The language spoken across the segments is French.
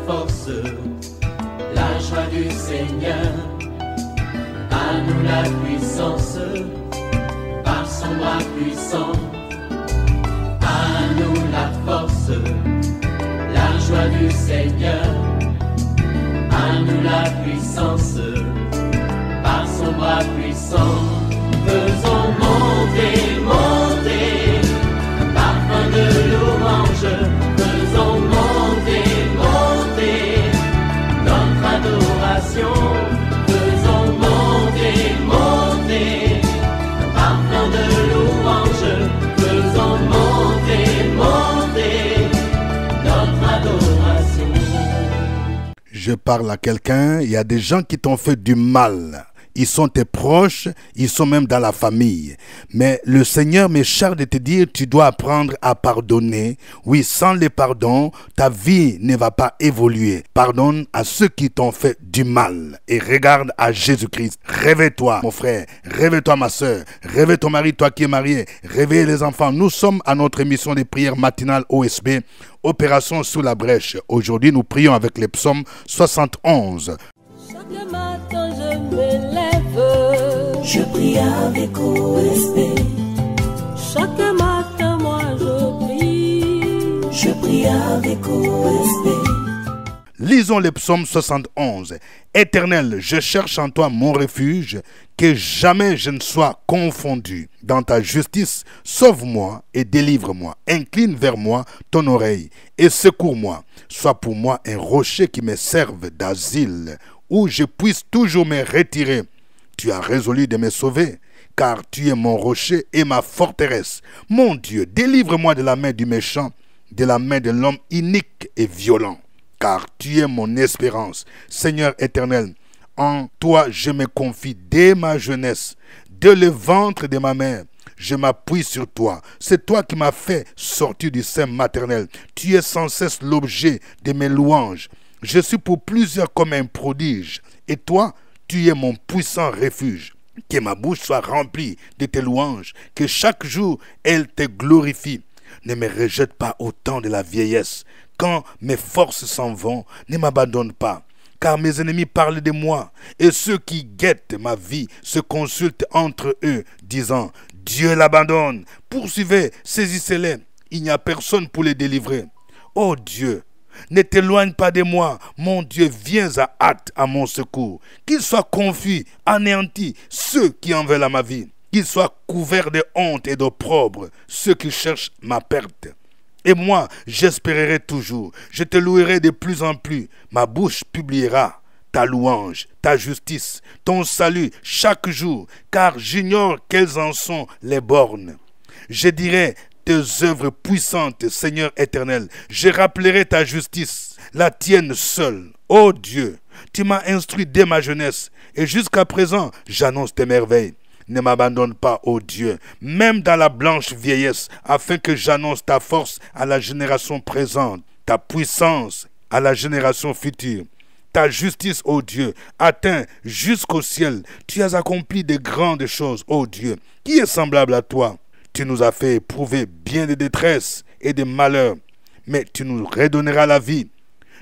force, la joie du Seigneur. À nous la puissance, par son bras puissant. À nous la force, la joie du Seigneur. À nous la puissance, par son bras puissant. Faisons monter, monter, parfum de louange. Faisons monter, monter, notre adoration. Faisons monter, monter, parfum de louange. Faisons monter, monter, notre adoration. Je parle à quelqu'un, il y a des gens qui t'ont fait du mal. Ils sont tes proches, ils sont même dans la famille. Mais le Seigneur me charge de te dire, tu dois apprendre à pardonner. Oui, sans le pardon, ta vie ne va pas évoluer. Pardonne à ceux qui t'ont fait du mal. Et regarde à Jésus-Christ. Réveille-toi, mon frère. Réveille-toi, ma soeur. Réveille ton mari, toi qui es marié. Réveille les enfants. Nous sommes à notre émission de prière matinale OSB. Opération sous la brèche. Aujourd'hui, nous prions avec les psaumes 71. Chaque matin je me lève, je prie avec OSB. Chaque matin moi je prie avec OSB. Lisons le psaume 71. Éternel, je cherche en toi mon refuge, que jamais je ne sois confondu. Dans ta justice, sauve-moi et délivre-moi. Incline vers moi ton oreille et secours-moi. Sois pour moi un rocher qui me serve d'asile, où je puisse toujours me retirer. Tu as résolu de me sauver, car tu es mon rocher et ma forteresse. Mon Dieu, délivre-moi de la main du méchant, de la main de l'homme inique et violent, car tu es mon espérance. Seigneur éternel, en toi je me confie dès ma jeunesse, dès le ventre de ma mère. Je m'appuie sur toi. C'est toi qui m'as fait sortir du sein maternel. Tu es sans cesse l'objet de mes louanges. Je suis pour plusieurs comme un prodige. Et toi, tu es mon puissant refuge. Que ma bouche soit remplie de tes louanges. Que chaque jour, elle te glorifie. Ne me rejette pas au temps de la vieillesse. Quand mes forces s'en vont, ne m'abandonne pas. Car mes ennemis parlent de moi. Et ceux qui guettent ma vie se consultent entre eux, disant, Dieu l'abandonne. Poursuivez, saisissez-les. Il n'y a personne pour les délivrer. Ô Dieu, ne t'éloigne pas de moi, mon Dieu, viens à hâte à mon secours. Qu'ils soient confus, anéantis, ceux qui en veulent à ma vie. Qu'ils soient couverts de honte et d'opprobre, ceux qui cherchent ma perte. Et moi, j'espérerai toujours, je te louerai de plus en plus. Ma bouche publiera ta louange, ta justice, ton salut chaque jour, car j'ignore quelles en sont les bornes. Je dirai tes œuvres puissantes, Seigneur éternel. Je rappellerai ta justice, la tienne seule. Ô Dieu, tu m'as instruit dès ma jeunesse, et jusqu'à présent, j'annonce tes merveilles. Ne m'abandonne pas, ô Dieu, même dans la blanche vieillesse, afin que j'annonce ta force à la génération présente, ta puissance à la génération future. Ta justice, ô Dieu, atteint jusqu'au ciel. Tu as accompli de grandes choses, ô Dieu. Qui est semblable à toi? Tu nous as fait éprouver bien des détresses et des malheurs, mais tu nous redonneras la vie.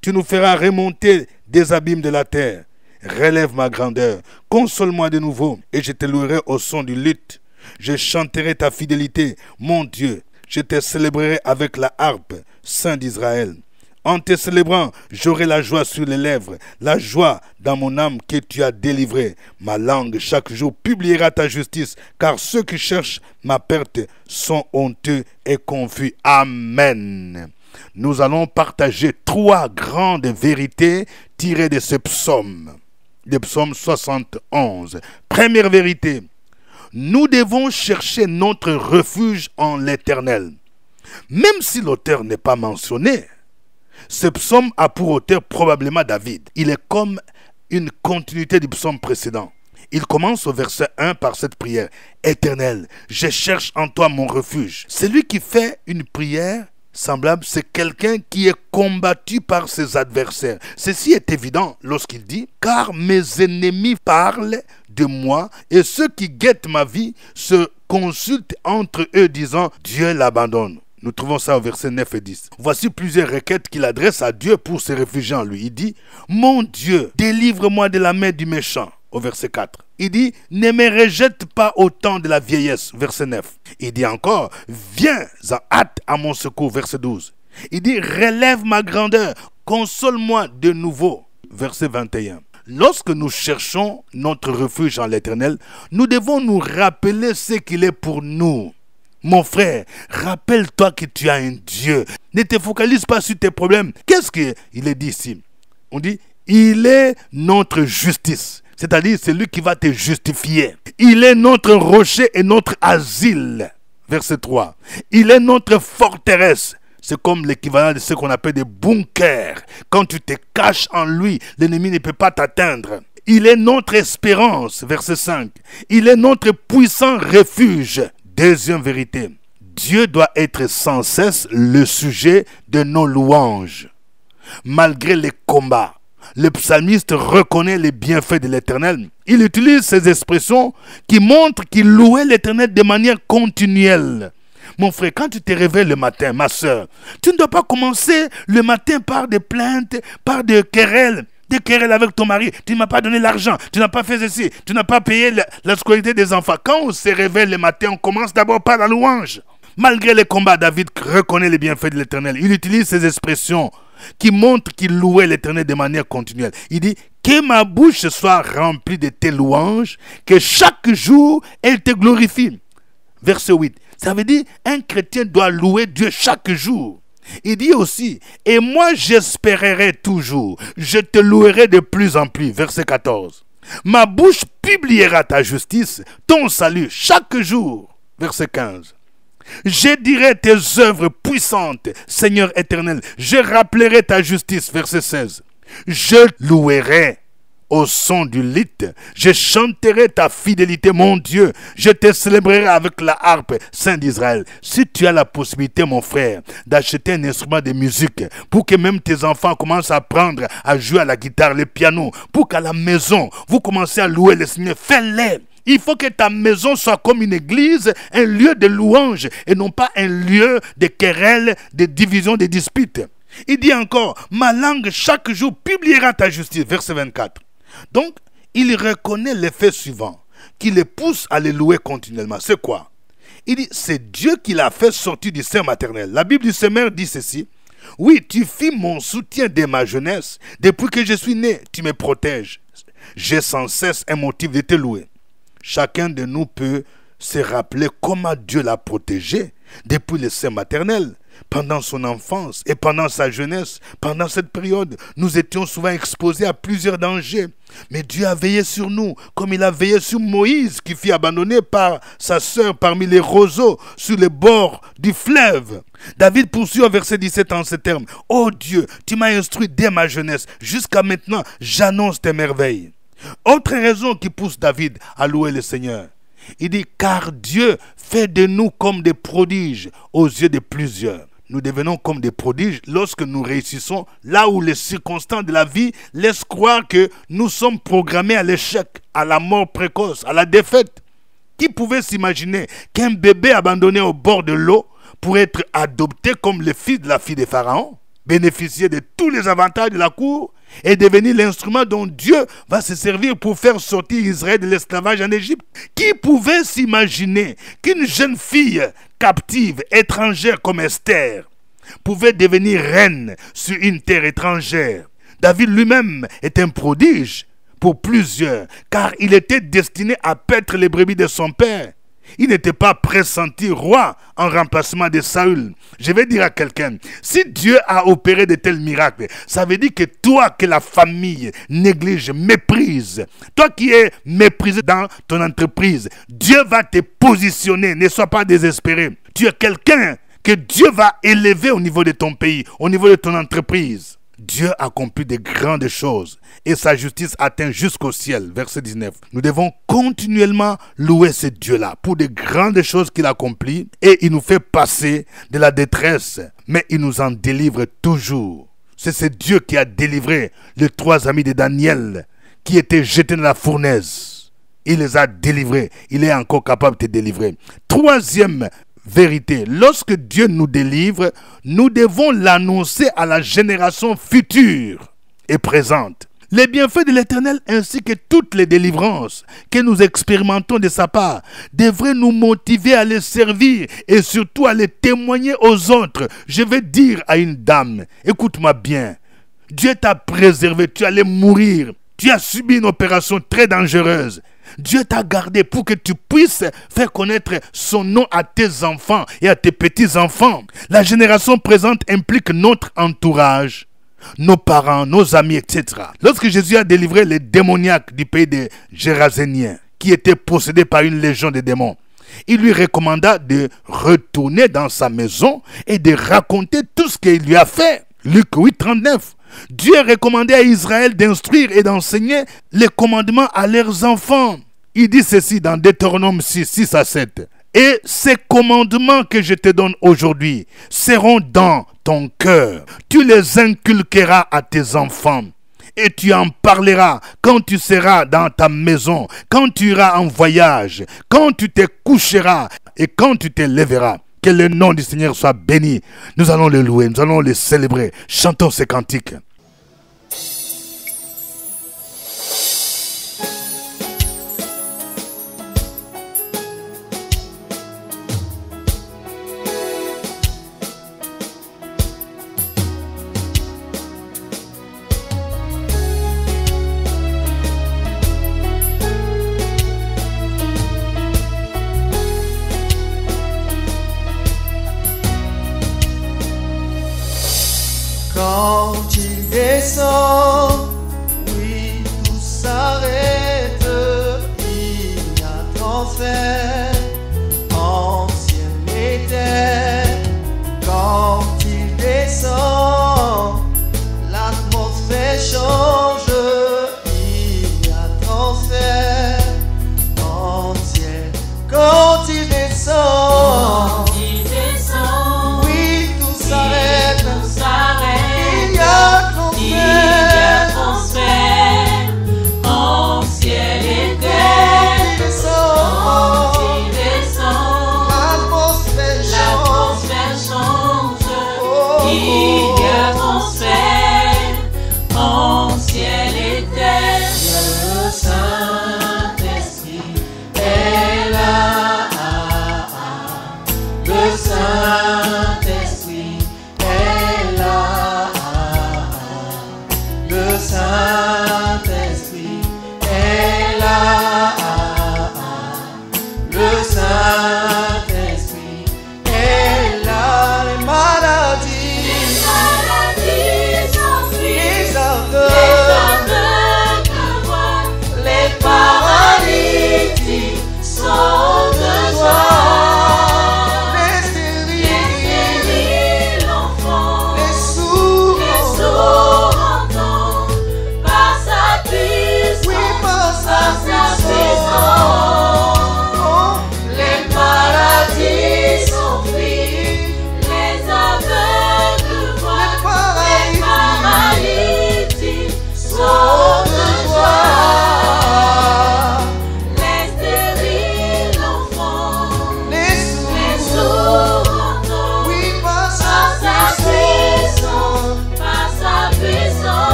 Tu nous feras remonter des abîmes de la terre. Relève ma grandeur, console-moi de nouveau, et je te louerai au son du luth. Je chanterai ta fidélité, mon Dieu. Je te célébrerai avec la harpe, Saint d'Israël. En te célébrant, j'aurai la joie sur les lèvres, la joie dans mon âme que tu as délivrée. Ma langue chaque jour publiera ta justice, car ceux qui cherchent ma perte sont honteux et confus. Amen. Nous allons partager 3 grandes vérités tirées de ce psaume, le psaume 71. Première vérité, nous devons chercher notre refuge en l'Éternel. Même si l'auteur n'est pas mentionné, ce psaume a pour auteur probablement David. Il est comme une continuité du psaume précédent. Il commence au verset 1 par cette prière. Éternel, je cherche en toi mon refuge. Celui qui fait une prière semblable, c'est quelqu'un qui est combattu par ses adversaires. Ceci est évident lorsqu'il dit, car mes ennemis parlent de moi et ceux qui guettent ma vie se consultent entre eux disant, Dieu l'abandonne. Nous trouvons ça au verset 9 et 10. Voici plusieurs requêtes qu'il adresse à Dieu pour se réfugier en lui. Il dit, mon Dieu, délivre-moi de la main du méchant. Au verset 4. Il dit, ne me rejette pas au temps de la vieillesse. Verset 9. Il dit encore, viens en hâte à mon secours. Verset 12. Il dit, relève ma grandeur, console-moi de nouveau. Verset 21. Lorsque nous cherchons notre refuge en l'Éternel, nous devons nous rappeler ce qu'il est pour nous. Mon frère, rappelle-toi que tu as un Dieu. Ne te focalise pas sur tes problèmes. Qu'est-ce qu'il est dit ici? On dit, il est notre justice. C'est-à-dire, c'est lui qui va te justifier. Il est notre rocher et notre asile. Verset 3. Il est notre forteresse. C'est comme l'équivalent de ce qu'on appelle des bunkers. Quand tu te caches en lui, l'ennemi ne peut pas t'atteindre. Il est notre espérance. Verset 5. Il est notre puissant refuge. Deuxième vérité. Dieu doit être sans cesse le sujet de nos louanges. Malgré les combats, le psalmiste reconnaît les bienfaits de l'Éternel. Il utilise ces expressions qui montrent qu'il louait l'Éternel de manière continuelle. Mon frère, quand tu te réveilles le matin, ma soeur, tu ne dois pas commencer le matin par des plaintes, par des querelles avec ton mari. Tu ne m'as pas donné l'argent, tu n'as pas fait ceci, tu n'as pas payé la scolarité des enfants. Quand on se réveille le matin, on commence d'abord par la louange. Malgré les combats, David reconnaît les bienfaits de l'Éternel. Il utilise ces expressions qui montrent qu'il louait l'Éternel de manière continuelle. Il dit, que ma bouche soit remplie de tes louanges, que chaque jour elle te glorifie. Verset 8. Ça veut dire, un chrétien doit louer Dieu chaque jour. Il dit aussi, et moi j'espérerai toujours, je te louerai de plus en plus. Verset 14. Ma bouche publiera ta justice, ton salut chaque jour. Verset 15. Je dirai tes œuvres puissantes, Seigneur éternel. Je rappellerai ta justice. Verset 16. Je louerai au son du luth. Je chanterai ta fidélité, mon Dieu. Je te célébrerai avec la harpe, Saint d'Israël. Si tu as la possibilité, mon frère, d'acheter un instrument de musique pour que même tes enfants commencent à apprendre à jouer à la guitare, le piano, pour qu'à la maison, vous commencez à louer le Seigneur, fais-le. Il faut que ta maison soit comme une église, un lieu de louange et non pas un lieu de querelles, de divisions, de disputes. Il dit encore, ma langue chaque jour publiera ta justice. Verset 24. Donc, il reconnaît l'effet suivant, qui le pousse à les louer continuellement. C'est quoi? Il dit, c'est Dieu qui l'a fait sortir du sein maternel. La Bible du Semeur dit ceci. Oui, tu fis mon soutien dès ma jeunesse. Depuis que je suis né, tu me protèges. J'ai sans cesse un motif de te louer. Chacun de nous peut se rappeler comment Dieu l'a protégé depuis le sein maternel, pendant son enfance et pendant sa jeunesse. Pendant cette période, nous étions souvent exposés à plusieurs dangers. Mais Dieu a veillé sur nous, comme il a veillé sur Moïse, qui fut abandonné par sa sœur parmi les roseaux, sur les bords du fleuve. David poursuit au verset 17 en ces termes. « Ô Dieu, tu m'as instruit dès ma jeunesse. Jusqu'à maintenant, j'annonce tes merveilles. » Autre raison qui pousse David à louer le Seigneur. Il dit, car Dieu fait de nous comme des prodiges aux yeux de plusieurs. Nous devenons comme des prodiges lorsque nous réussissons là où les circonstances de la vie laissent croire que nous sommes programmés à l'échec, à la mort précoce, à la défaite. Qui pouvait s'imaginer qu'un bébé abandonné au bord de l'eau pourrait être adopté comme le fils de la fille de Pharaon, bénéficier de tous les avantages de la cour et devenir l'instrument dont Dieu va se servir pour faire sortir Israël de l'esclavage en Égypte? Qui pouvait s'imaginer qu'une jeune fille captive, étrangère comme Esther, pouvait devenir reine sur une terre étrangère? David lui-même est un prodige pour plusieurs, car il était destiné à paître les brebis de son père. Il n'était pas pressenti roi en remplacement de Saül. Je vais dire à quelqu'un, si Dieu a opéré de tels miracles, ça veut dire que toi que la famille néglige, méprise, toi qui es méprisé dans ton entreprise, Dieu va te positionner, ne sois pas désespéré. Tu es quelqu'un que Dieu va élever au niveau de ton pays, au niveau de ton entreprise. Dieu accomplit de grandes choses et sa justice atteint jusqu'au ciel. Verset 19. Nous devons continuellement louer ce Dieu-là pour de grandes choses qu'il accomplit et il nous fait passer de la détresse, mais il nous en délivre toujours. C'est ce Dieu qui a délivré les 3 amis de Daniel qui étaient jetés dans la fournaise. Il les a délivrés. Il est encore capable de te délivrer. Troisième vérité. Lorsque Dieu nous délivre, nous devons l'annoncer à la génération future et présente. Les bienfaits de l'Éternel ainsi que toutes les délivrances que nous expérimentons de sa part devraient nous motiver à les servir et surtout à les témoigner aux autres. Je vais dire à une dame, écoute-moi bien, Dieu t'a préservé, tu allais mourir, tu as subi une opération très dangereuse. Dieu t'a gardé pour que tu puisses faire connaître son nom à tes enfants et à tes petits-enfants. La génération présente implique notre entourage, nos parents, nos amis, etc. Lorsque Jésus a délivré les démoniaques du pays des Géraséniens, qui étaient possédés par une légion de démons, il lui recommanda de retourner dans sa maison et de raconter tout ce qu'il lui a fait. Luc 8, 39. Dieu recommandait à Israël d'instruire et d'enseigner les commandements à leurs enfants. Il dit ceci dans Deutéronome 6, 6 à 7. Et ces commandements que je te donne aujourd'hui seront dans ton cœur. Tu les inculqueras à tes enfants. Et tu en parleras quand tu seras dans ta maison, quand tu iras en voyage, quand tu te coucheras et quand tu te lèveras. Que le nom du Seigneur soit béni. Nous allons le louer, nous allons le célébrer. Chantons ces cantiques. Quand il descend, oui, tout s'arrête. Il y a transfert, ancienne éternelle. Quand il descend, l'atmosphère change. Il y a transfert, ancienne. Quand il descend, oui, tout s'arrête. Il y a transfert.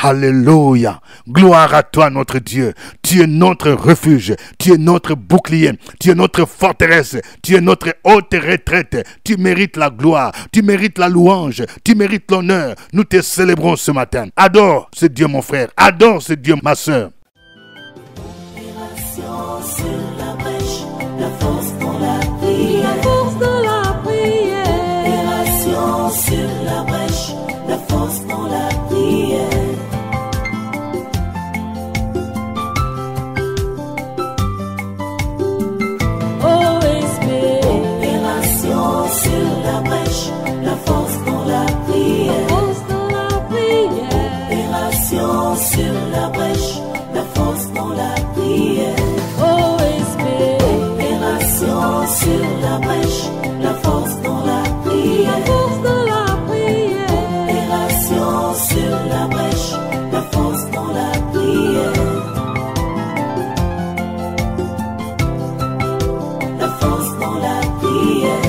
Alléluia. Gloire à toi, notre Dieu. Tu es notre refuge. Tu es notre bouclier. Tu es notre forteresse. Tu es notre haute retraite. Tu mérites la gloire. Tu mérites la louange. Tu mérites l'honneur. Nous te célébrons ce matin. Adore ce Dieu, mon frère. Adore ce Dieu, ma soeur. Sur la brèche, la force dans la prière. La force dans la prière. Opération sur la brèche, la force dans la prière. OSB. Opération sur la brèche, la force dans la prière. La force dans la prière. Opération sur la brèche, la force dans la prière. Sur la brèche, la force dans la prière. La force dans la prière. Opération sur la brèche, la force dans la prière. La force dans la prière.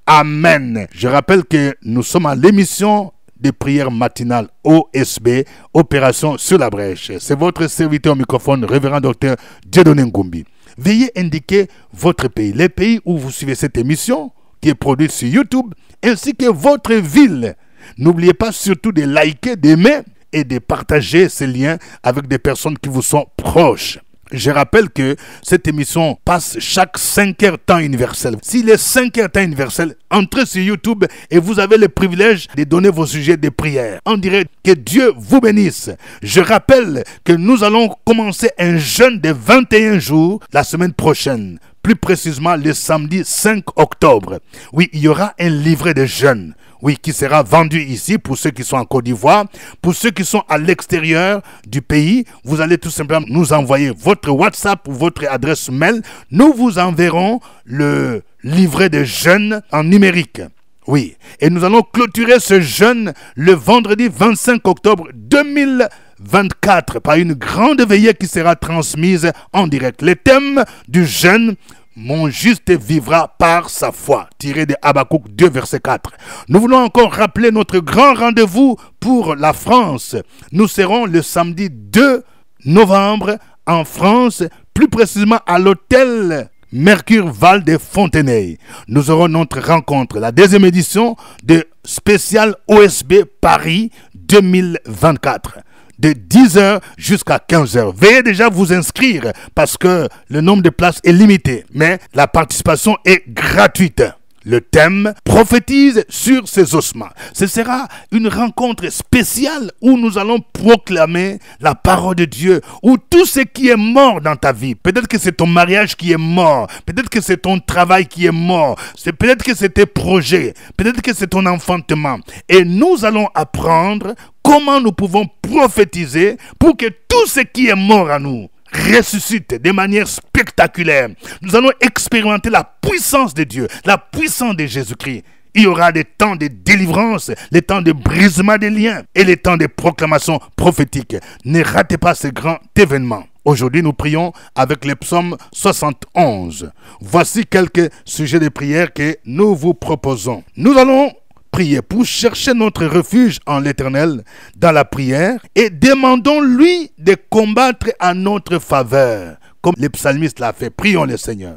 Amen. Je rappelle que nous sommes à l'émission de prière matinale OSB, Opération sur la brèche. C'est votre serviteur au microphone, révérend docteur Dieudonné Ngumbi. Veuillez indiquer votre pays, les pays où vous suivez cette émission, qui est produite sur YouTube, ainsi que votre ville. N'oubliez pas surtout de liker, d'aimer et de partager ces liens avec des personnes qui vous sont proches. Je rappelle que cette émission passe chaque 5 heures temps universel. S'il est 5 heures temps universel, entrez sur YouTube et vous avez le privilège de donner vos sujets de prière. On dirait que Dieu vous bénisse. Je rappelle que nous allons commencer un jeûne de 21 jours la semaine prochaine. Plus précisément le samedi 5 octobre. Oui, il y aura un livret de jeûne. Oui, qui sera vendu ici pour ceux qui sont en Côte d'Ivoire. Pour ceux qui sont à l'extérieur du pays, vous allez tout simplement nous envoyer votre WhatsApp ou votre adresse mail. Nous vous enverrons le livret de jeûne en numérique. Oui, et nous allons clôturer ce jeûne le vendredi 25 octobre 2024 par une grande veillée qui sera transmise en direct. Le thème du jeûne: mon juste vivra par sa foi, tiré de Habakkuk 2, verset 4. Nous voulons encore rappeler notre grand rendez-vous pour la France. Nous serons le samedi 2 novembre en France, plus précisément à l'hôtel Mercure Val de Fontenay. Nous aurons notre rencontre, la deuxième édition de Spécial OSB Paris 2024. De 10h jusqu'à 15h. Veuillez déjà vous inscrire parce que le nombre de places est limité, mais la participation est gratuite. Le thème: prophétise sur ses ossements. Ce sera une rencontre spéciale où nous allons proclamer la parole de Dieu, où tout ce qui est mort dans ta vie, peut-être que c'est ton mariage qui est mort, peut-être que c'est ton travail qui est mort, peut-être que c'est tes projets, peut-être que c'est ton enfantement. Et nous allons apprendre comment nous pouvons prophétiser pour que tout ce qui est mort à nous ressuscite de manière spectaculaire. Nous allons expérimenter la puissance de Dieu, la puissance de Jésus-Christ. Il y aura des temps de délivrance, les temps de brisement des liens et les temps de proclamation prophétique. Ne ratez pas ce grand événement. Aujourd'hui, nous prions avec le psaume 71. Voici quelques sujets de prière que nous vous proposons. Nous allons prier pour chercher notre refuge en l'Éternel dans la prière et demandons-lui de combattre à notre faveur, comme le psalmiste l'a fait. Prions le Seigneur.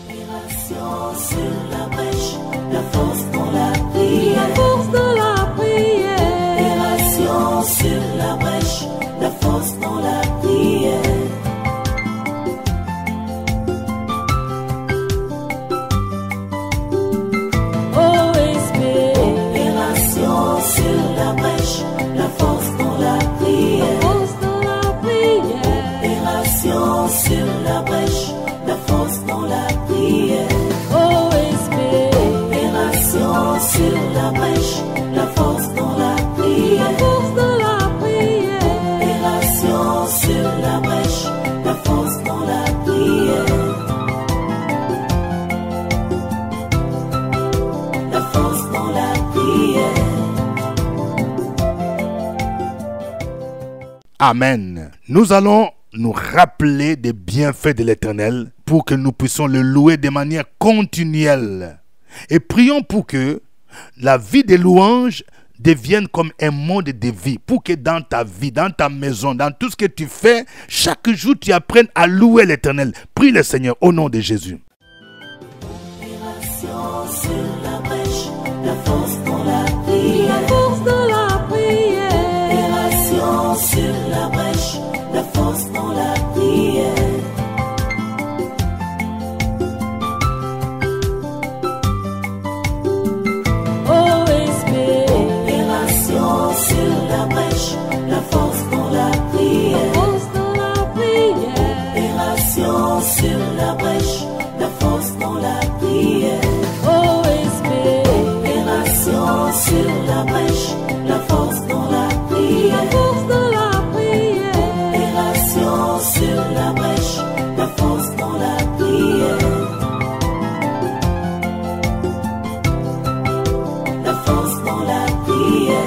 Opération sur la brèche, la force dans la prière. La force dans la prière. Opération sur la brèche, la force dans la prière. Sur la brèche, la force dans la prière. La force dans la prière. Opération sur la brèche, la force dans la prière. OSB. Opération sur la brèche, la force dans la prière. La force dans la prière. Opération sur la brèche, la force dans la prière. La force dans la prière. Amen. Nous allons nous rappeler des bienfaits de l'Éternel pour que nous puissions le louer de manière continuelle. Et prions pour que la vie de louange devienne comme un mode de vie, pour que dans ta vie, dans ta maison, dans tout ce que tu fais, chaque jour tu apprennes à louer l'Éternel. Prie le Seigneur au nom de Jésus. Sur la brèche, la force dans la prière, la force dans la prière. Opération sur la brèche, la force dans la prière. OSP. Opération sur la brèche, la force dans la prière, force dans la prière. Opération sur la brèche, la force dans la prière. Sur la brèche, la force dans la prière, la force dans la prière. Opération sur la brèche, la force dans la prière, la force dans la prière.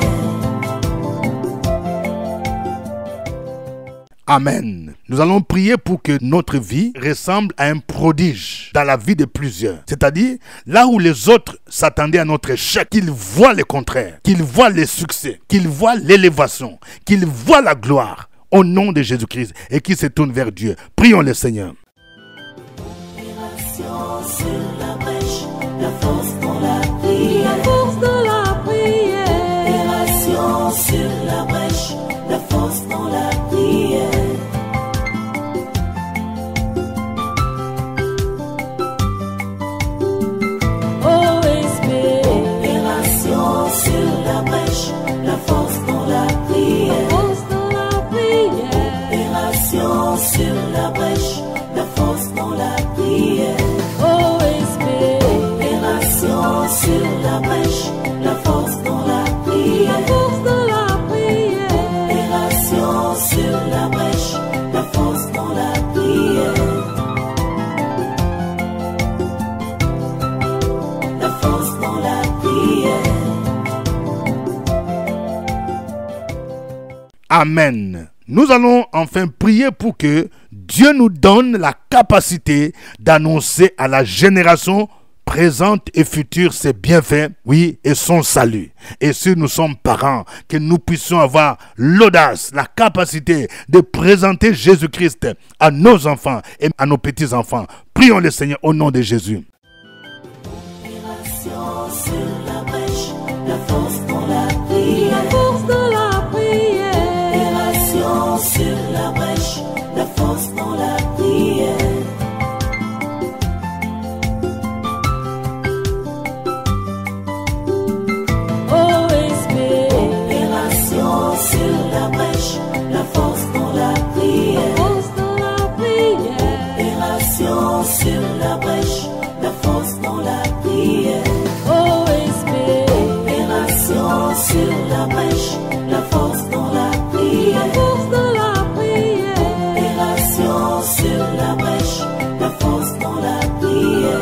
Amen. Nous allons prier pour que notre vie ressemble à un prodige dans la vie de plusieurs. C'est-à-dire, là où les autres s'attendaient à notre échec, qu'ils voient le contraire, qu'ils voient le succès, qu'ils voient l'élévation, qu'ils voient la gloire au nom de Jésus-Christ et qu'ils se tournent vers Dieu. Prions le Seigneur. Opération sur la brèche, la force dans la prière, la force dans la prière. Opération sur la brèche, la force dans la prière. Sur la brèche, la force dans la prière, force dans la prière. Opération sur la brèche, la force dans la prière. OSP. Opération sur la brèche, la force dans la prière, la force dans la prière. Opération sur la brèche, la force dans la prière, la force dans la prière. Amen. Nous allons enfin prier pour que Dieu nous donne la capacité d'annoncer à la génération présente et future ses bienfaits, oui, et son salut. Et si nous sommes parents, que nous puissions avoir l'audace, la capacité de présenter Jésus-Christ à nos enfants et à nos petits-enfants. Prions le Seigneur au nom de Jésus. Opération sur la brèche, la force dans la prière, la force dans la prière. Opération sur la brèche, la force dans la prière. OSP. Opération sur la brèche, la force dans la prière, force dans la prière. Opération sur la brèche, la force dans la prière. OSP. Opération sur la brèche, la force dans la prière, la force dans la prière. Opération sur la brèche, la force dans la prière,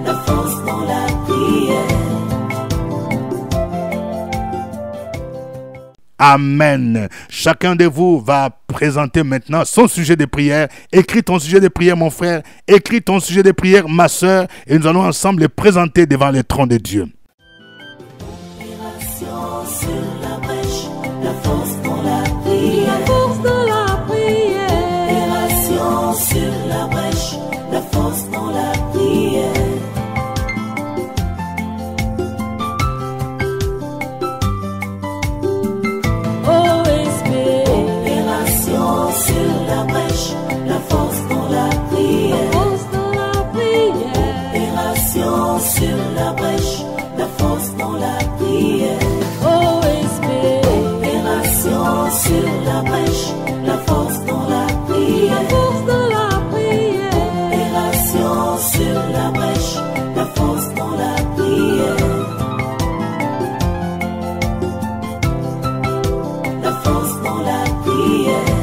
la force dans la prière. Amen. Chacun de vous va présenter maintenant son sujet de prière. Écris ton sujet de prière, mon frère. Écris ton sujet de prière, ma soeur. Et nous allons ensemble le présenter devant le trône de Dieu. Opération sur la brèche, la force dans la prière, la force dans la prière. Opération sur la brèche, la force dans la prière. OSP. Opération sur la brèche, la force dans la prière, force dans la prière. Opération sur la brèche, la force dans la prière. OSP. Opération sur la brèche, la force dans la prière, la force dans la prière. Opération sur la brèche, la force dans la prière, la force dans la prière.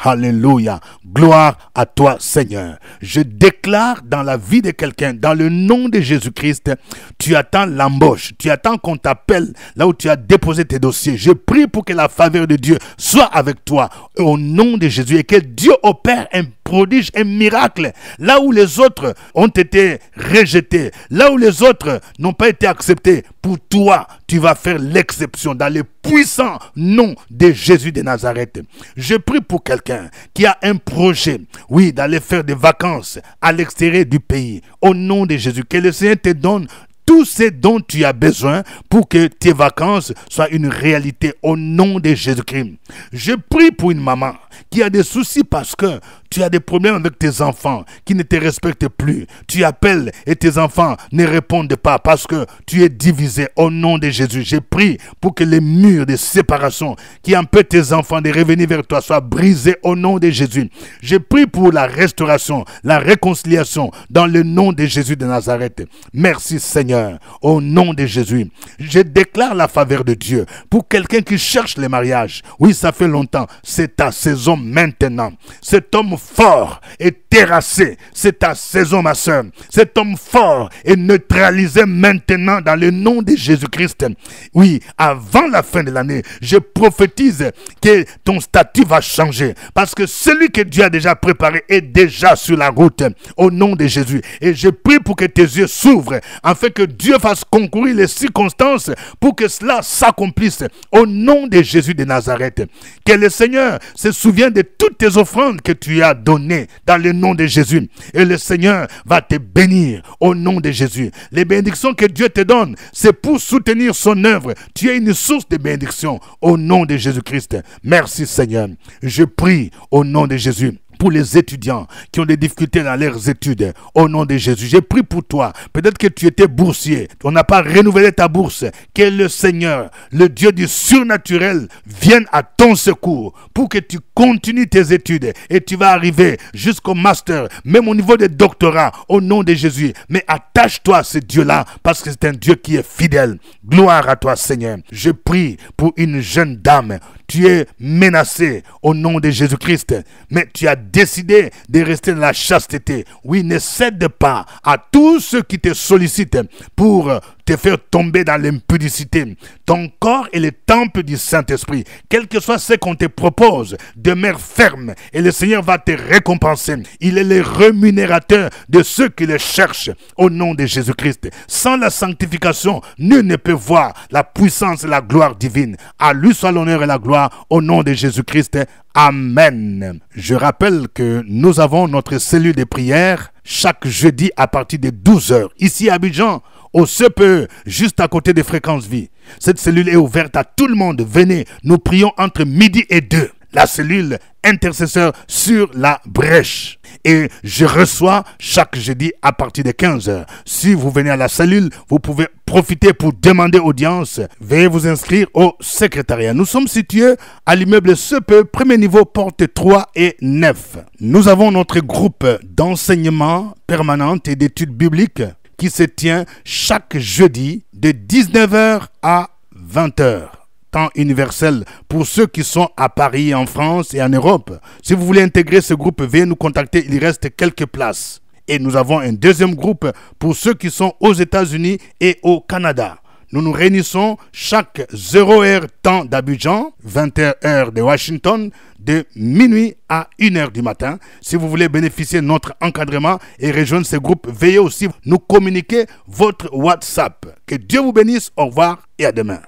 Alléluia. Gloire à toi, Seigneur. Je déclare dans la vie de quelqu'un, dans le nom de Jésus-Christ, tu attends l'embauche, tu attends qu'on t'appelle là où tu as déposé tes dossiers. Je prie pour que la faveur de Dieu soit avec toi au nom de Jésus et que Dieu opère un prodige, un miracle, là où les autres ont été rejetés, là où les autres n'ont pas été acceptés. Pour toi, tu vas faire l'exception dans le puissant nom de Jésus de Nazareth. Je prie pour quelqu'un qui a un projet, oui, d'aller faire des vacances à l'extérieur du pays. Au nom de Jésus, que le Seigneur te donne tout ce dont tu as besoin pour que tes vacances soient une réalité au nom de Jésus-Christ. Je prie pour une maman qui a des soucis parce que tu as des problèmes avec tes enfants qui ne te respectent plus. Tu appelles et tes enfants ne répondent pas parce que tu es divisé au nom de Jésus. Je prie pour que les murs de séparation qui empêchent tes enfants de revenir vers toi soient brisés au nom de Jésus. Je prie pour la restauration, la réconciliation dans le nom de Jésus de Nazareth. Merci Seigneur, au nom de Jésus. Je déclare la faveur de Dieu pour quelqu'un qui cherche le mariage. Oui, ça fait longtemps. C'est ta saison maintenant. Cet homme fort est terrassé. C'est ta saison, ma soeur. Cet homme fort est neutralisé maintenant dans le nom de Jésus-Christ. Oui, avant la fin de l'année, je prophétise que ton statut va changer. Parce que celui que Dieu a déjà préparé est déjà sur la route. Au nom de Jésus. Et je prie pour que tes yeux s'ouvrent afin que Dieu fasse concourir les circonstances pour que cela s'accomplisse. Au nom de Jésus de Nazareth. Que le Seigneur se souvienne de toutes tes offrandes que tu as données dans le nom de Jésus. Et le Seigneur va te bénir au nom de Jésus. Les bénédictions que Dieu te donne, c'est pour soutenir son œuvre. Tu es une source de bénédiction au nom de Jésus-Christ. Merci Seigneur. Je prie au nom de Jésus. Pour les étudiants qui ont des difficultés dans leurs études, au nom de Jésus, j'ai prié pour toi. Peut-être que tu étais boursier, on n'a pas renouvelé ta bourse. Que le Seigneur, le Dieu du surnaturel, vienne à ton secours pour que tu continues tes études et tu vas arriver jusqu'au master, même au niveau des doctorats, au nom de Jésus. Mais attache-toi à ce Dieu-là parce que c'est un Dieu qui est fidèle. Gloire à toi, Seigneur. Je prie pour une jeune dame. Tu es menacé au nom de Jésus-Christ, mais tu as décidé de rester dans la chasteté. Oui, ne cède pas à tous ceux qui te sollicitent pour te faire tomber dans l'impudicité. Ton corps est le temple du Saint-Esprit. Quel que soit ce qu'on te propose, demeure ferme et le Seigneur va te récompenser. Il est le rémunérateur de ceux qui le cherchent au nom de Jésus-Christ. Sans la sanctification, nul ne peut voir la puissance et la gloire divine. À lui soit l'honneur et la gloire au nom de Jésus-Christ. Amen. Je rappelle que nous avons notre cellule de prière chaque jeudi à partir de 12h. Ici à Abidjan, au CPE, juste à côté de Fréquence Vie. Cette cellule est ouverte à tout le monde. Venez, nous prions entre midi et 2. La cellule intercesseur sur la brèche. Et je reçois chaque jeudi à partir de 15h. Si vous venez à la cellule, vous pouvez profiter pour demander audience. Veuillez vous inscrire au secrétariat. Nous sommes situés à l'immeuble CPE, premier niveau, porte 3 et 9. Nous avons notre groupe d'enseignement permanent et d'études bibliques qui se tient chaque jeudi de 19h à 20h. Temps universel pour ceux qui sont à Paris, en France et en Europe. Si vous voulez intégrer ce groupe, veuillez nous contacter, il reste quelques places. Et nous avons un deuxième groupe pour ceux qui sont aux États-Unis et au Canada. Nous nous réunissons chaque 0h temps d'Abidjan, 20h de Washington, de minuit à 1h du matin. Si vous voulez bénéficier de notre encadrement et rejoindre ce groupe, veuillez aussi nous communiquer votre WhatsApp. Que Dieu vous bénisse, au revoir et à demain.